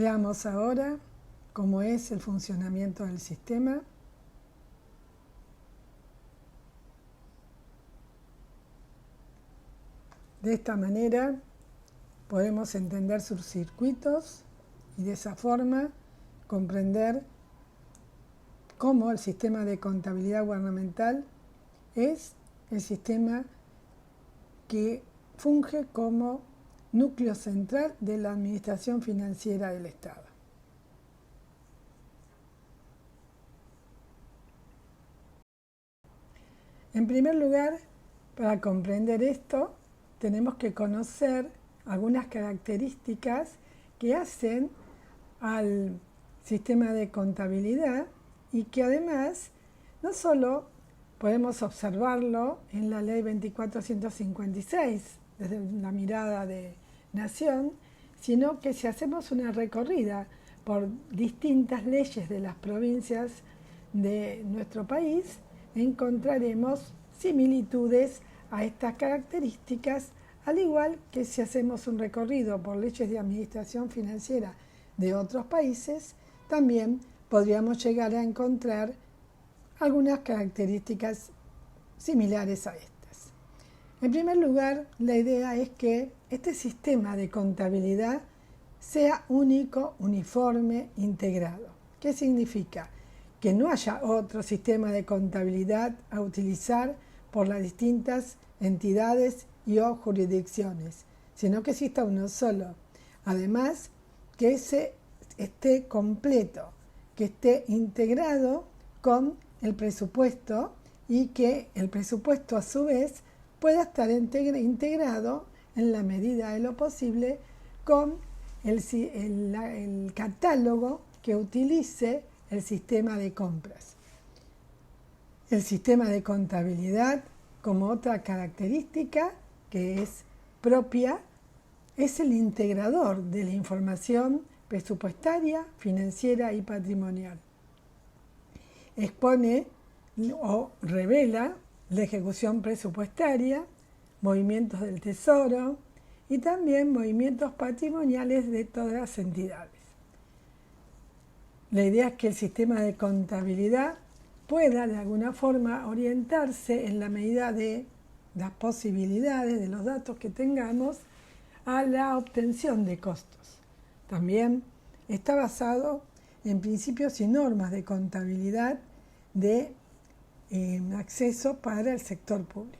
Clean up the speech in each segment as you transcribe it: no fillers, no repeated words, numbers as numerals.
Veamos ahora cómo es el funcionamiento del sistema. De esta manera podemos entender sus circuitos y de esa forma comprender cómo el sistema de contabilidad gubernamental es el sistema que funge como núcleo central de la administración financiera del Estado. En primer lugar, para comprender esto, tenemos que conocer algunas características que hacen al sistema de contabilidad y que además no solo podemos observarlo en la ley 2456 desde la mirada de nación, sino que si hacemos una recorrida por distintas leyes de las provincias de nuestro país, encontraremos similitudes a estas características, al igual que si hacemos un recorrido por leyes de administración financiera de otros países, también podríamos llegar a encontrar algunas características similares a estas. En primer lugar, la idea es que este sistema de contabilidad sea único, uniforme, integrado. ¿Qué significa? Que no haya otro sistema de contabilidad a utilizar por las distintas entidades y o jurisdicciones, sino que exista uno solo. Además, que ese esté completo, que esté integrado con el presupuesto y que el presupuesto a su vez pueda estar integrado en la medida de lo posible con el catálogo que utilice el sistema de compras. El sistema de contabilidad, como otra característica que es propia, es el integrador de la información presupuestaria, financiera y patrimonial. Expone o revela la ejecución presupuestaria, movimientos del tesoro y también movimientos patrimoniales de todas las entidades. La idea es que el sistema de contabilidad pueda de alguna forma orientarse en la medida de las posibilidades, de los datos que tengamos, a la obtención de costos. También está basado en principios y normas de contabilidad de acceso para el sector público.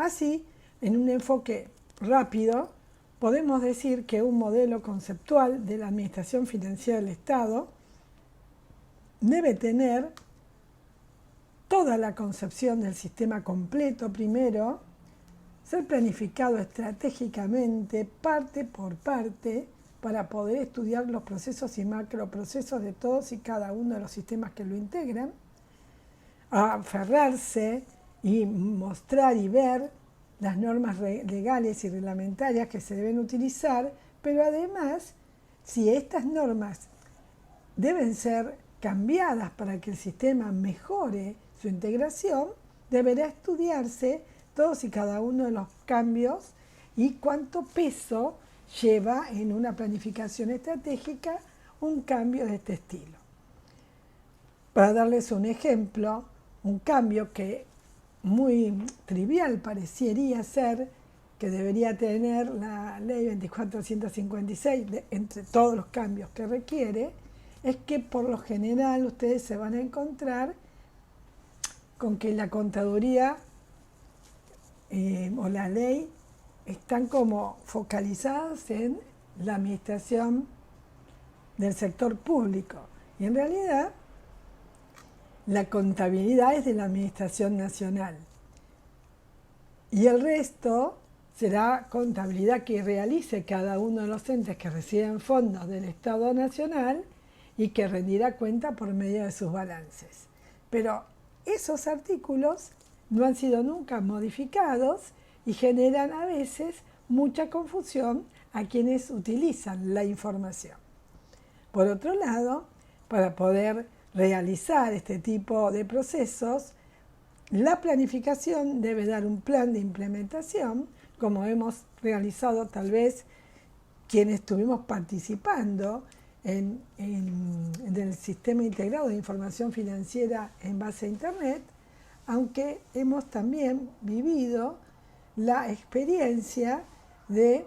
Así, en un enfoque rápido, podemos decir que un modelo conceptual de la administración financiera del Estado debe tener toda la concepción del sistema completo primero, ser planificado estratégicamente, parte por parte, para poder estudiar los procesos y macroprocesos de todos y cada uno de los sistemas que lo integran, aferrarse y mostrar y ver las normas legales y reglamentarias que se deben utilizar, pero además, si estas normas deben ser cambiadas para que el sistema mejore su integración, deberá estudiarse todos y cada uno de los cambios y cuánto peso lleva en una planificación estratégica un cambio de este estilo. Para darles un ejemplo, un cambio que muy trivial parecería ser, que debería tener la ley 2456 entre todos los cambios que requiere, es que por lo general ustedes se van a encontrar con que la contaduría o la ley están como focalizadas en la administración del sector público. Y en realidad la contabilidad es de la administración nacional. Y el resto será contabilidad que realice cada uno de los entes que reciben fondos del Estado Nacional y que rendirá cuenta por medio de sus balances. Pero esos artículos no han sido nunca modificados y generan a veces mucha confusión a quienes utilizan la información. Por otro lado, para poder realizar este tipo de procesos, la planificación debe dar un plan de implementación, como hemos realizado tal vez quienes estuvimos participando en el Sistema Integrado de Información Financiera en base a Internet, aunque hemos también vivido la experiencia de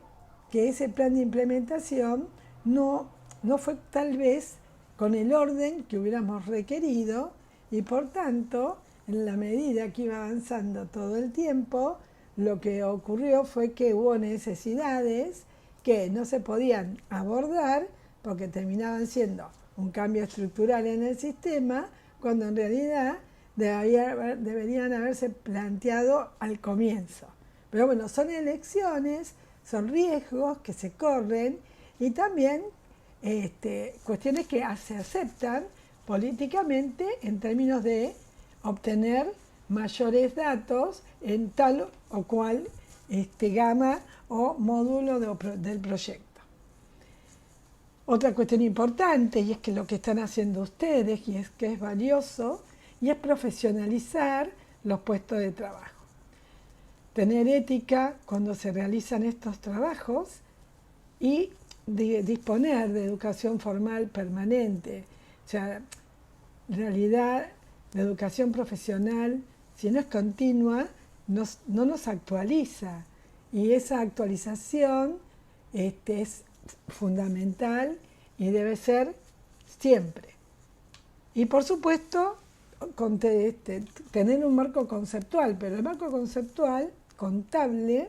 que ese plan de implementación no fue tal vez con el orden que hubiéramos requerido y por tanto, en la medida que iba avanzando todo el tiempo, lo que ocurrió fue que hubo necesidades que no se podían abordar porque terminaban siendo un cambio estructural en el sistema, cuando en realidad deberían haberse planteado al comienzo. Pero bueno, son elecciones, son riesgos que se corren y también cuestiones que se aceptan políticamente en términos de obtener mayores datos en tal o cual gama o módulo del proyecto. Otra cuestión importante, y es que lo que están haciendo ustedes, y es que es valioso, y es profesionalizar los puestos de trabajo. Tener ética cuando se realizan estos trabajos y disponer de educación formal permanente. O sea, en realidad la educación profesional, si no es continua, no nos actualiza. Y esa actualización es fundamental y debe ser siempre. Y por supuesto, tener un marco conceptual, pero el marco conceptual contable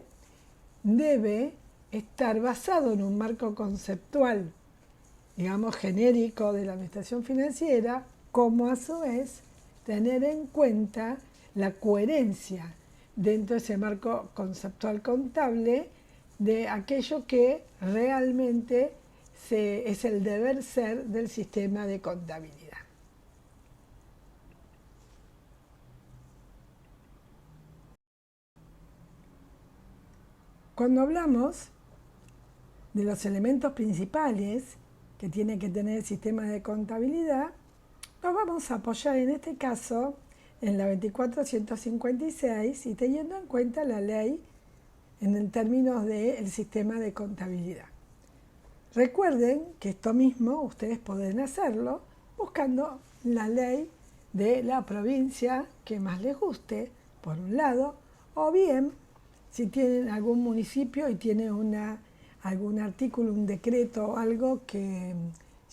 debe estar basado en un marco conceptual, digamos, genérico de la administración financiera, como a su vez tener en cuenta la coherencia dentro de ese marco conceptual contable de aquello que realmente es el deber ser del sistema de contabilidad. Cuando hablamos de los elementos principales que tiene que tener el sistema de contabilidad, nos vamos a apoyar en este caso en la 2456 y teniendo en cuenta la ley en términos del sistema de contabilidad. Recuerden que esto mismo ustedes pueden hacerlo buscando la ley de la provincia que más les guste, por un lado, o bien si tienen algún municipio y tiene algún artículo, un decreto o algo que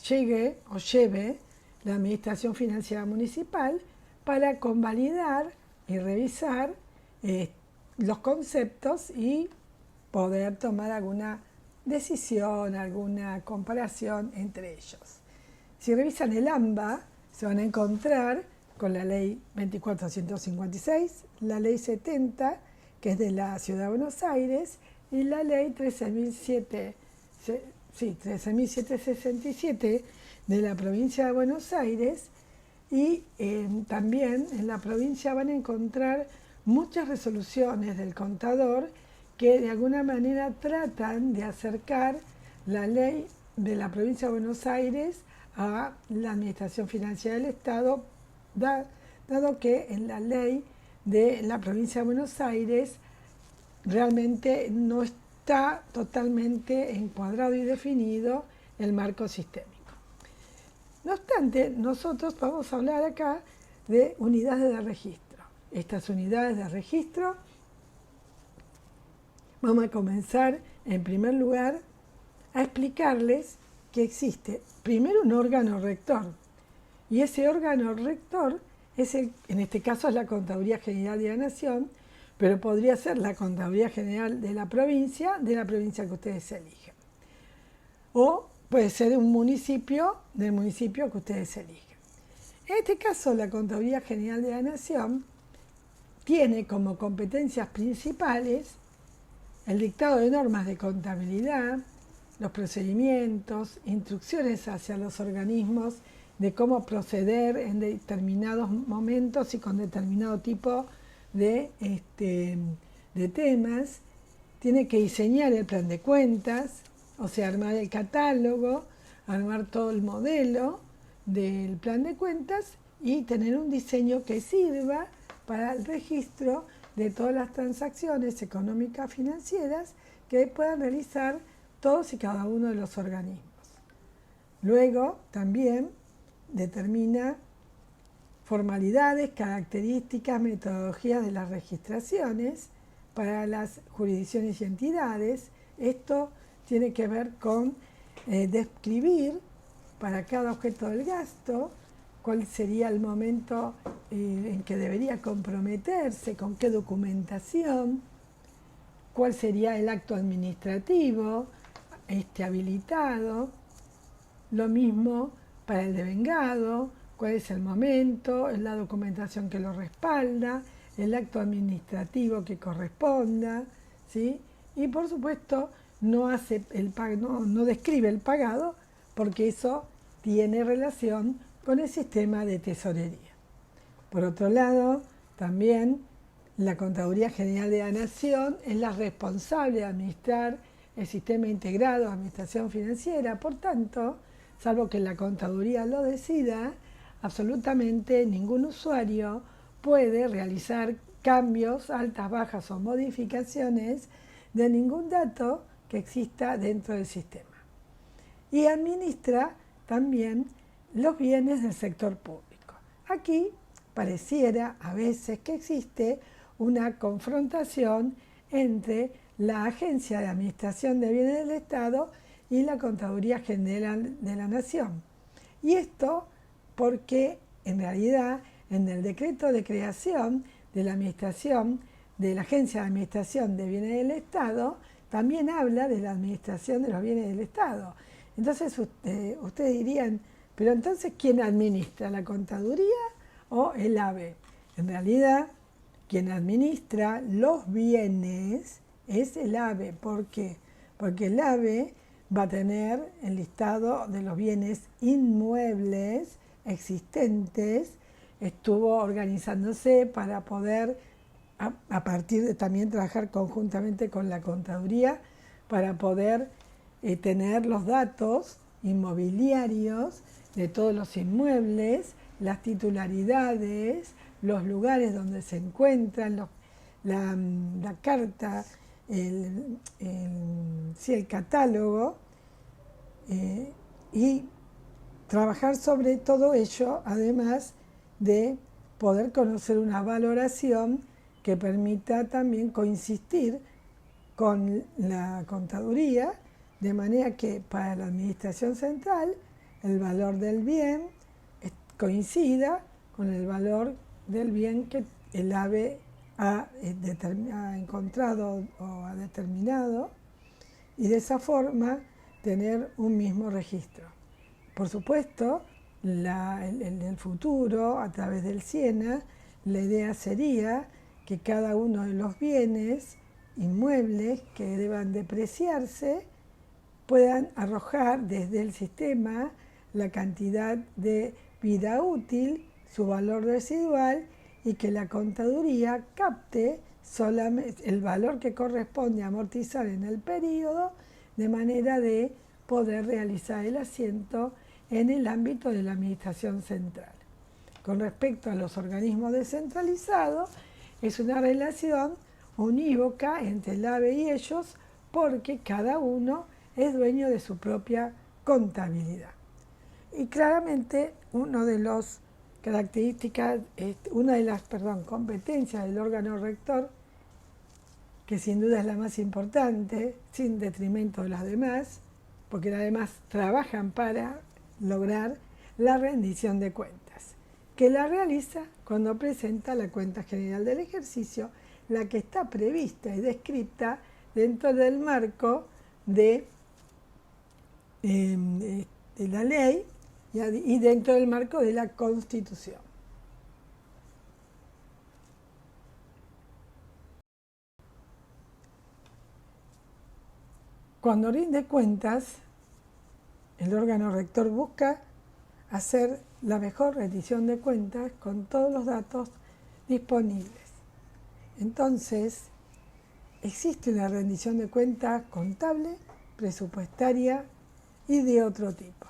llegue o lleve la Administración Financiera Municipal para convalidar y revisar los conceptos y poder tomar alguna decisión, alguna comparación entre ellos. Si revisan el AMBA, se van a encontrar con la ley 2456, la ley 70, que es de la Ciudad de Buenos Aires, y la ley 13.767 de la provincia de Buenos Aires, y también en la provincia van a encontrar muchas resoluciones del contador que de alguna manera tratan de acercar la ley de la provincia de Buenos Aires a la Administración Financiera del Estado, dado que en la ley de la provincia de Buenos Aires realmente no está totalmente encuadrado y definido el marco sistémico. No obstante, nosotros vamos a hablar acá de unidades de registro. Estas unidades de registro, vamos a comenzar en primer lugar a explicarles que existe primero un órgano rector, y ese órgano rector es en este caso es la Contaduría General de la Nación, pero podría ser la Contaduría General de la provincia que ustedes eligen. O puede ser del municipio que ustedes eligen. En este caso, la Contaduría General de la Nación tiene como competencias principales el dictado de normas de contabilidad, los procedimientos, instrucciones hacia los organismos de cómo proceder en determinados momentos y con determinado tipo de temas. Tiene que diseñar el plan de cuentas, o sea, armar el catálogo, armar todo el modelo del plan de cuentas y tener un diseño que sirva para el registro de todas las transacciones económicas financieras que puedan realizar todos y cada uno de los organismos. Luego también determina formalidades, características, metodologías de las registraciones para las jurisdicciones y entidades. Esto tiene que ver con describir para cada objeto del gasto cuál sería el momento en que debería comprometerse, con qué documentación, cuál sería el acto administrativo habilitado, lo mismo para el devengado, cuál es el momento, la documentación que lo respalda, el acto administrativo que corresponda, ¿sí? Y por supuesto no describe el pagado, porque eso tiene relación con el sistema de tesorería. Por otro lado, también la Contaduría General de la Nación es la responsable de administrar el sistema integrado de administración financiera. Por tanto, salvo que la Contaduría lo decida, absolutamente ningún usuario puede realizar cambios, altas, bajas o modificaciones de ningún dato que exista dentro del sistema. Y administra también los bienes del sector público. Aquí pareciera a veces que existe una confrontación entre la Agencia de Administración de Bienes del Estado y la Contaduría General de la Nación. Y esto porque en realidad en el decreto de creación de la administración de la Agencia de Administración de Bienes del Estado también habla de la administración de los bienes del Estado. Entonces ustedes dirían, pero entonces ¿quién administra? ¿La Contaduría o el ABE? En realidad, quien administra los bienes es el ABE. ¿Por qué? Porque el ABE va a tener el listado de los bienes inmuebles existentes, estuvo organizándose para poder, a partir de también trabajar conjuntamente con la Contaduría, para poder tener los datos inmobiliarios de todos los inmuebles, las titularidades, los lugares donde se encuentran, la carta, el catálogo, y trabajar sobre todo ello, además de poder conocer una valoración que permita también coincidir con la Contaduría, de manera que para la Administración Central el valor del bien coincida con el valor del bien que el ABE ha encontrado o ha determinado, y de esa forma tener un mismo registro. Por supuesto, en el futuro, a través del SIENA, la idea sería que cada uno de los bienes inmuebles que deban depreciarse puedan arrojar desde el sistema la cantidad de vida útil, su valor residual, y que la contaduría capte solamente el valor que corresponde a amortizar en el periodo, de manera de poder realizar el asiento en el ámbito de la administración central. Con respecto a los organismos descentralizados, es una relación unívoca entre el AVE y ellos, porque cada uno es dueño de su propia contabilidad. Y claramente una de las competencias del órgano rector, que sin duda es la más importante, sin detrimento de las demás, porque las demás trabajan para lograr la rendición de cuentas, que la realiza cuando presenta la cuenta general del ejercicio, la que está prevista y descrita dentro del marco de la ley y dentro del marco de la Constitución. Cuando rinde cuentas, el órgano rector busca hacer la mejor rendición de cuentas con todos los datos disponibles. Entonces, existe una rendición de cuentas contable, presupuestaria y de otro tipo.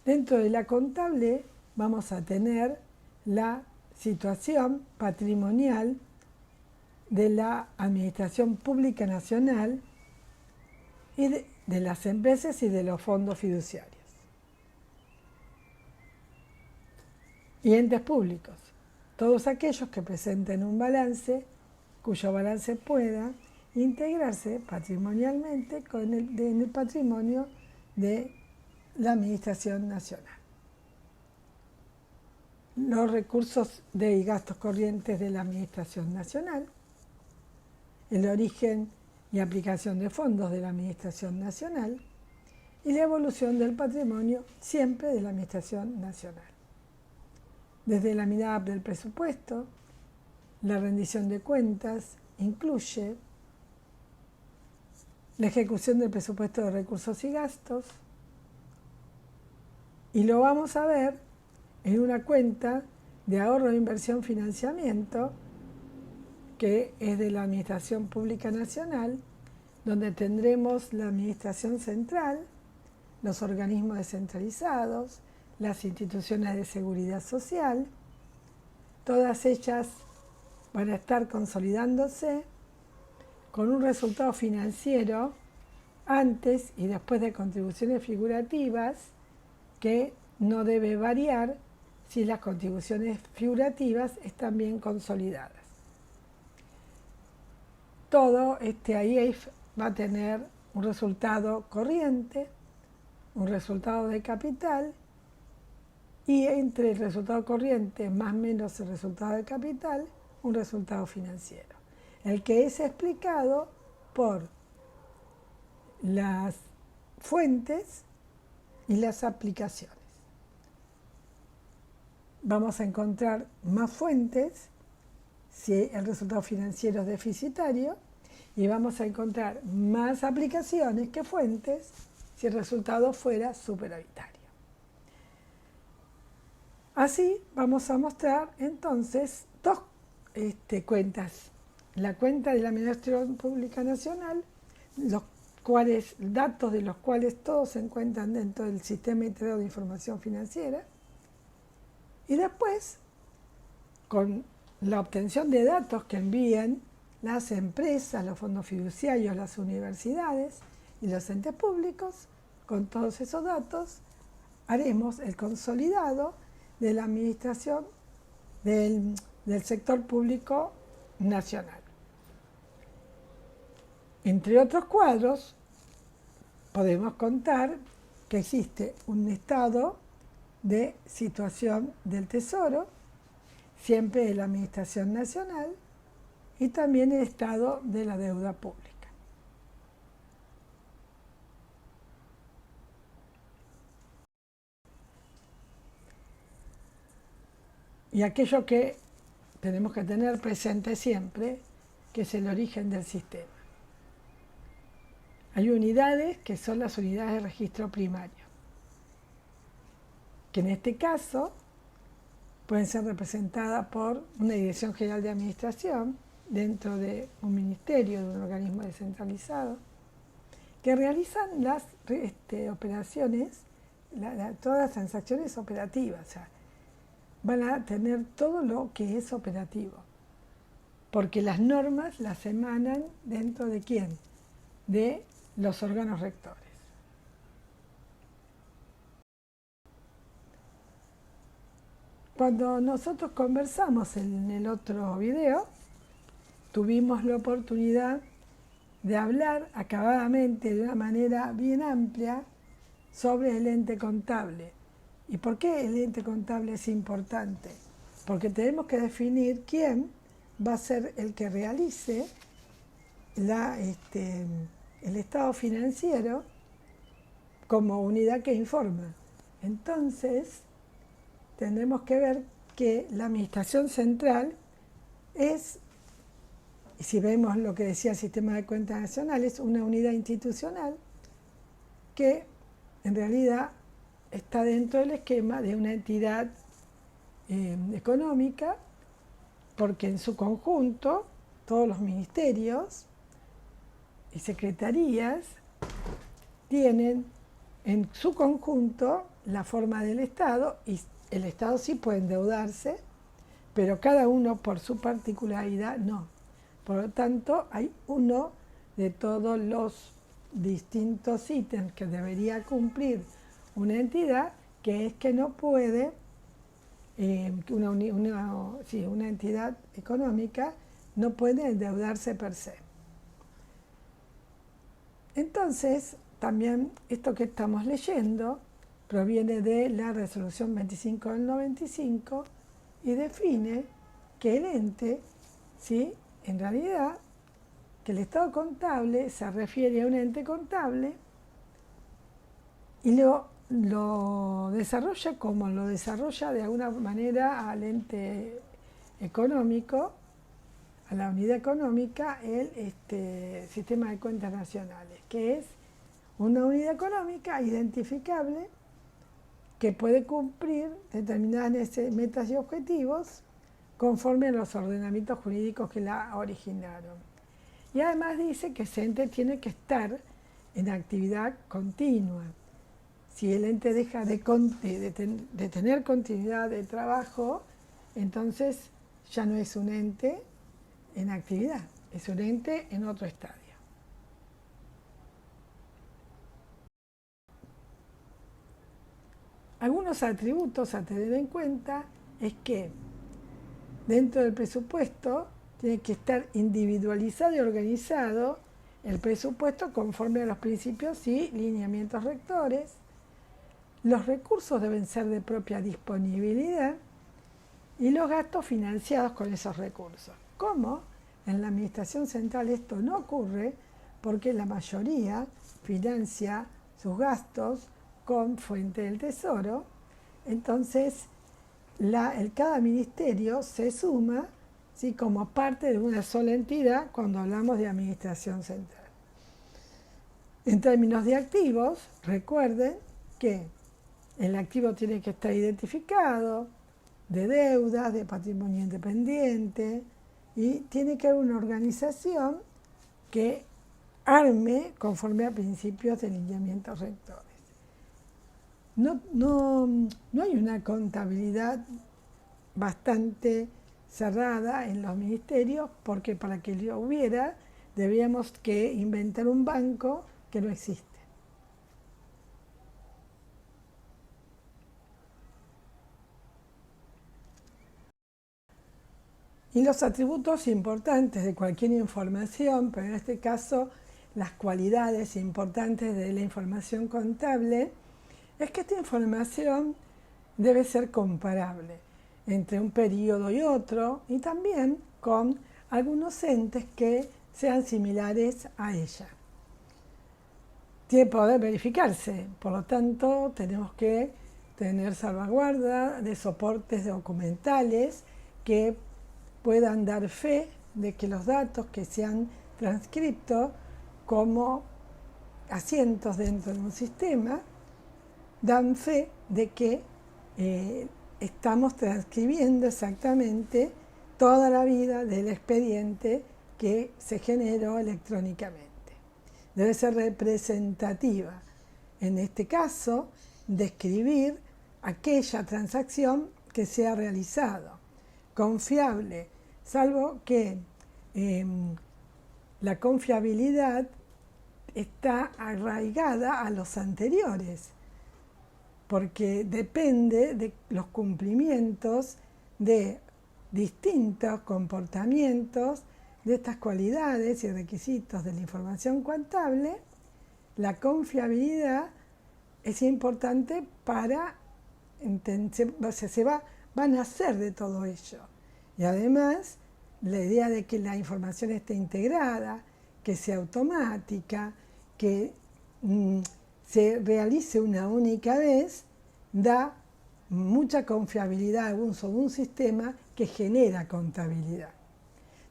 Dentro de la contable vamos a tener la situación patrimonial de la Administración Pública Nacional y de las empresas y de los fondos fiduciarios. Y entes públicos, todos aquellos que presenten un balance, cuyo balance pueda integrarse patrimonialmente en el patrimonio de la Administración Nacional. Los recursos y gastos corrientes de la Administración Nacional, el origen y aplicación de fondos de la Administración Nacional y la evolución del patrimonio siempre de la Administración Nacional. Desde la mirada del presupuesto, la rendición de cuentas incluye la ejecución del presupuesto de recursos y gastos, y lo vamos a ver en una cuenta de ahorro de inversión financiamiento que es de la Administración Pública Nacional, donde tendremos la Administración Central, los organismos descentralizados, las instituciones de seguridad social. Todas ellas van a estar consolidándose con un resultado financiero antes y después de contribuciones figurativas que no debe variar si las contribuciones figurativas están bien consolidadas. Todo este AIEF va a tener un resultado corriente, un resultado de capital, y entre el resultado corriente más menos el resultado de capital, un resultado financiero, el que es explicado por las fuentes y las aplicaciones. Vamos a encontrar más fuentes si el resultado financiero es deficitario, y vamos a encontrar más aplicaciones que fuentes si el resultado fuera superavitario. Así vamos a mostrar entonces dos cuentas. La cuenta de la Administración Pública Nacional, datos de los cuales todos se encuentran dentro del Sistema Integrado de Información Financiera, y después, con la obtención de datos que envían las empresas, los fondos fiduciarios, las universidades y los entes públicos, con todos esos datos haremos el consolidado de la administración del sector público nacional. Entre otros cuadros, podemos contar que existe un estado de situación del Tesoro, siempre de la Administración Nacional, y también el estado de la deuda pública. Y aquello que tenemos que tener presente siempre, que es el origen del sistema. Hay unidades que son las unidades de registro primario, que en este caso pueden ser representadas por una Dirección General de Administración dentro de un ministerio, de un organismo descentralizado, que realizan las operaciones, todas las transacciones operativas. O sea, van a tener todo lo que es operativo, porque las normas las emanan dentro de ¿quién? De los órganos rectores. Cuando nosotros conversamos en el otro video, tuvimos la oportunidad de hablar acabadamente de una manera bien amplia sobre el ente contable. ¿Y por qué el ente contable es importante? Porque tenemos que definir quién va a ser el que realice el estado financiero como unidad que informa. Entonces, tendremos que ver que la Administración Central es, y si vemos lo que decía el Sistema de Cuentas Nacionales, una unidad institucional que en realidad está dentro del esquema de una entidad económica, porque en su conjunto todos los ministerios y secretarías tienen en su conjunto la forma del Estado, y el Estado sí puede endeudarse, pero cada uno por su particularidad no. Por lo tanto, hay uno de todos los distintos ítems que debería cumplir una entidad, que es que no puede, una entidad económica no puede endeudarse per se. Entonces, también esto que estamos leyendo proviene de la resolución 25 del 95 y define que el ente, ¿sí?, en realidad, que el estado contable se refiere a un ente contable y lo desarrolla como lo desarrolla de alguna manera al ente económico, a la unidad económica, el Sistema de Cuentas Nacionales, que es una unidad económica identificable que puede cumplir determinadas metas y objetivos conforme a los ordenamientos jurídicos que la originaron. Y además dice que ese ente tiene que estar en actividad continua. Si el ente deja de tener continuidad de trabajo, entonces ya no es un ente en actividad, es un ente en otro estadio. Algunos atributos a tener en cuenta es que dentro del presupuesto tiene que estar individualizado y organizado el presupuesto conforme a los principios y lineamientos rectores. Los recursos deben ser de propia disponibilidad y los gastos financiados con esos recursos. ¿Cómo? En la Administración Central esto no ocurre porque la mayoría financia sus gastos con fuente del Tesoro. Entonces, cada ministerio se suma, ¿sí?, como parte de una sola entidad cuando hablamos de Administración Central. En términos de activos, recuerden que el activo tiene que estar identificado, de deudas, de patrimonio independiente, y tiene que haber una organización que arme conforme a principios de lineamientos rectores. No hay una contabilidad bastante cerrada en los ministerios, porque para que lo hubiera, debíamos que inventar un banco que no existe. Y los atributos importantes de cualquier información, pero en este caso las cualidades importantes de la información contable, es que esta información debe ser comparable entre un periodo y otro, y también con algunos entes que sean similares a ella. Tiene que poder verificarse, por lo tanto tenemos que tener salvaguarda de soportes documentales que puedan dar fe de que los datos que se han transcrito como asientos dentro de un sistema dan fe de que estamos transcribiendo exactamente toda la vida del expediente que se generó electrónicamente. Debe ser representativa. En este caso, describir aquella transacción que se ha realizado. Confiable, salvo que la confiabilidad está arraigada a los anteriores, porque depende de los cumplimientos de distintos comportamientos de estas cualidades y requisitos de la información contable. La confiabilidad es importante para va a nacer de todo ello. Y además, la idea de que la información esté integrada, que sea automática, que se realice una única vez, da mucha confiabilidad a un sistema que genera contabilidad.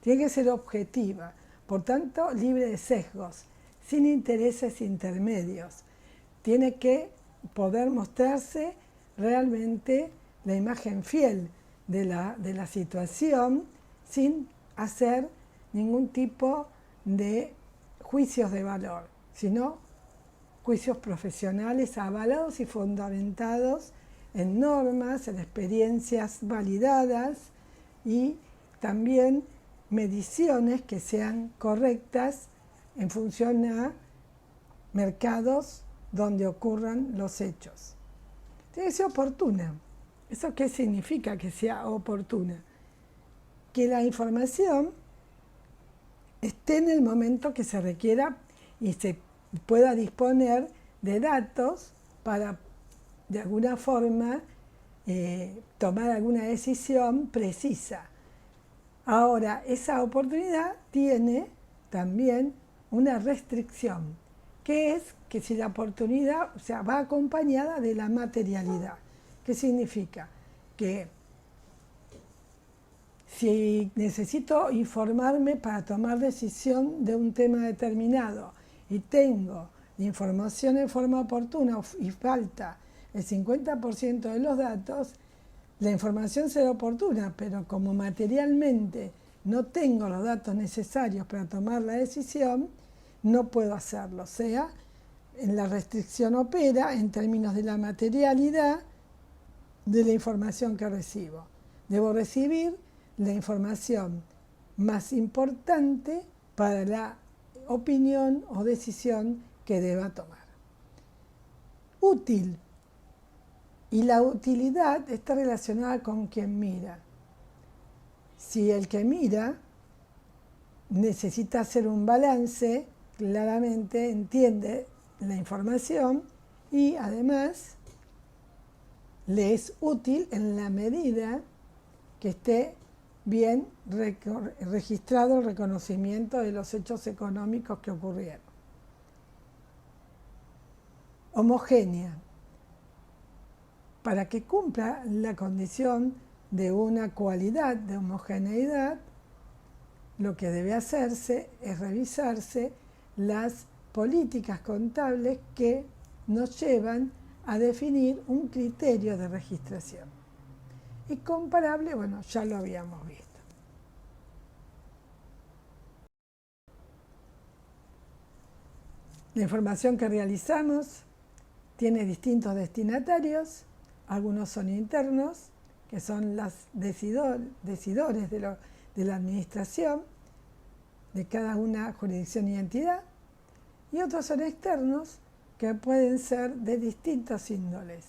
Tiene que ser objetiva, por tanto libre de sesgos, sin intereses intermedios. Tiene que poder mostrarse realmente la imagen fiel de la situación sin hacer ningún tipo de juicios de valor, sino juicios profesionales avalados y fundamentados en normas, en experiencias validadas y también mediciones que sean correctas en función a mercados donde ocurran los hechos. Tiene que ser oportuna. ¿Eso qué significa que sea oportuna? Que la información esté en el momento que se requiera y se pueda disponer de datos para, de alguna forma, tomar alguna decisión precisa. Ahora, esa oportunidad tiene también una restricción, que es que si la oportunidad, va acompañada de la materialidad. ¿Qué significa? Que si necesito informarme para tomar decisión de un tema determinado y tengo la información en forma oportuna y falta el 50% de los datos, la información será oportuna, pero como materialmente no tengo los datos necesarios para tomar la decisión, no puedo hacerlo. O sea, la restricción opera en términos de la materialidad de la información que recibo. Debo recibir la información más importante para la opinión o decisión que deba tomar. Útil. Y la utilidad está relacionada con quien mira. Si el que mira necesita hacer un balance, claramente entiende la información y además le es útil en la medida que esté bien registrado el reconocimiento de los hechos económicos que ocurrieron. Homogénea. Para que cumpla la condición de una cualidad de homogeneidad, lo que debe hacerse es revisarse las políticas contables que nos llevan a definir un criterio de registración. Y comparable, bueno, ya lo habíamos visto. La información que realizamos tiene distintos destinatarios, algunos son internos, que son los decidores de la administración de cada una jurisdicción y entidad, y otros son externos, que pueden ser de distintos índoles,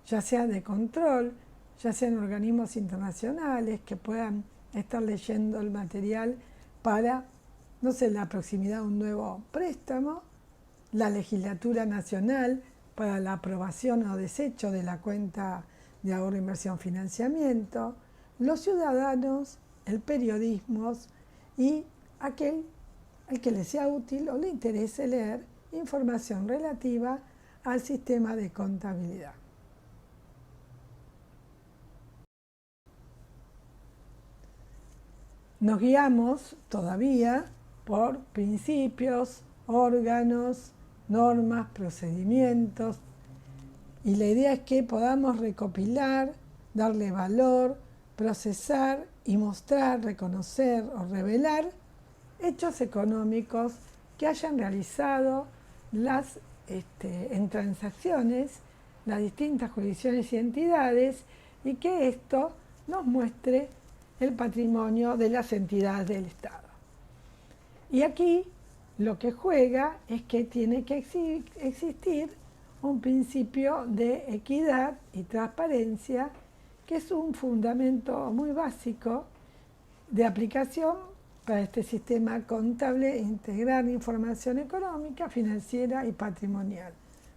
ya sea de control, ya sean organismos internacionales que puedan estar leyendo el material para, no sé, la proximidad de un nuevo préstamo, la legislatura nacional para la aprobación o desecho de la cuenta de ahorro, inversión, financiamiento, los ciudadanos, el periodismo y aquel al que le sea útil o le interese leer información relativa al sistema de contabilidad. Nos guiamos todavía por principios, órganos, normas, procedimientos, y la idea es que podamos recopilar, darle valor, procesar y mostrar, reconocer o revelar hechos económicos que hayan realizado en transacciones las distintas jurisdicciones y entidades, y que esto nos muestre el patrimonio de las entidades del Estado. Y aquí lo que juega es que tiene que existir un principio de equidad y transparencia, que es un fundamento muy básico de aplicación para este sistema contable, integrar información económica, financiera y patrimonial.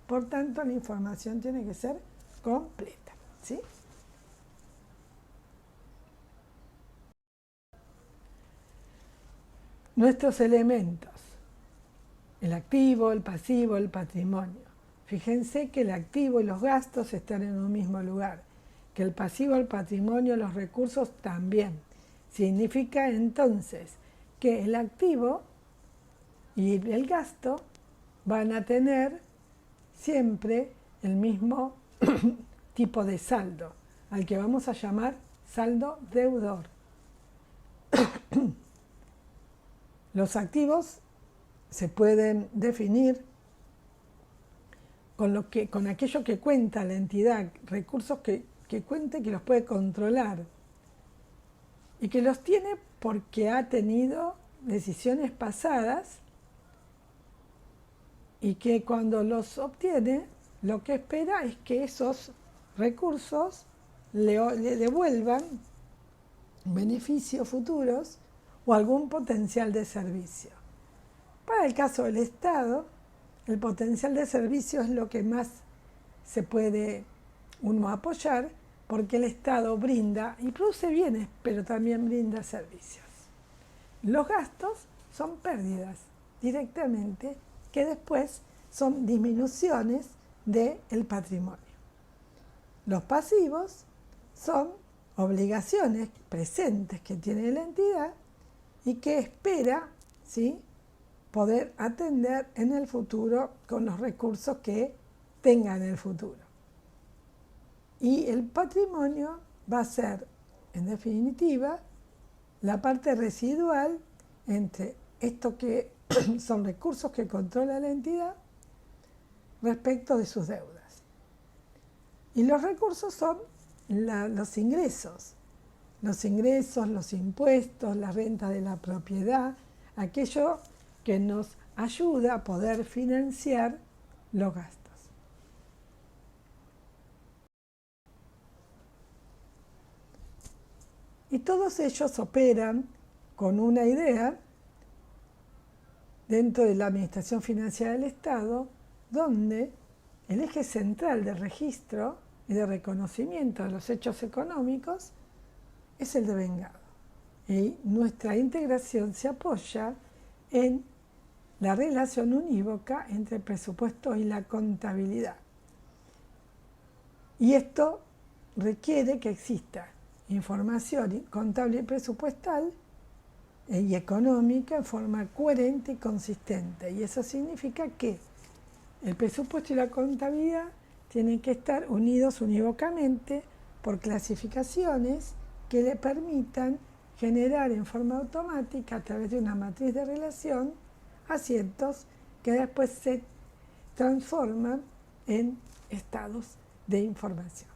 Por tanto, la información tiene que ser completa, ¿sí? Nuestros elementos: el activo, el pasivo, el patrimonio. Fíjense que el activo y los gastos están en un mismo lugar, que el pasivo, el patrimonio, los recursos también. Significa entonces que el activo y el gasto van a tener siempre el mismo tipo de saldo, al que vamos a llamar saldo deudor. Los activos se pueden definir con aquello que cuenta la entidad, recursos que cuenta y que los puede controlar, y que los tiene porque ha tenido decisiones pasadas, y que cuando los obtiene, lo que espera es que esos recursos le devuelvan beneficios futuros o algún potencial de servicio. Para el caso del Estado, el potencial de servicio es lo que más se puede uno apoyar, porque el Estado brinda y produce bienes, pero también brinda servicios. Los gastos son pérdidas directamente, que después son disminuciones del patrimonio. Los pasivos son obligaciones presentes que tiene la entidad y que espera, ¿sí?, poder atender en el futuro con los recursos que tenga en el futuro. Y el patrimonio va a ser, en definitiva, la parte residual entre esto que son recursos que controla la entidad respecto de sus deudas. Y los recursos son los ingresos, los impuestos, la renta de la propiedad, aquello que nos ayuda a poder financiar los gastos. Y todos ellos operan con una idea dentro de la Administración Financiera del Estado, donde el eje central de registro y de reconocimiento de los hechos económicos es el devengado. Y nuestra integración se apoya en la relación unívoca entre el presupuesto y la contabilidad. Y esto requiere que exista información contable y presupuestal y económica en forma coherente y consistente. Y eso significa que el presupuesto y la contabilidad tienen que estar unidos unívocamente por clasificaciones que le permitan generar en forma automática, a través de una matriz de relación, asientos que después se transforman en estados de información.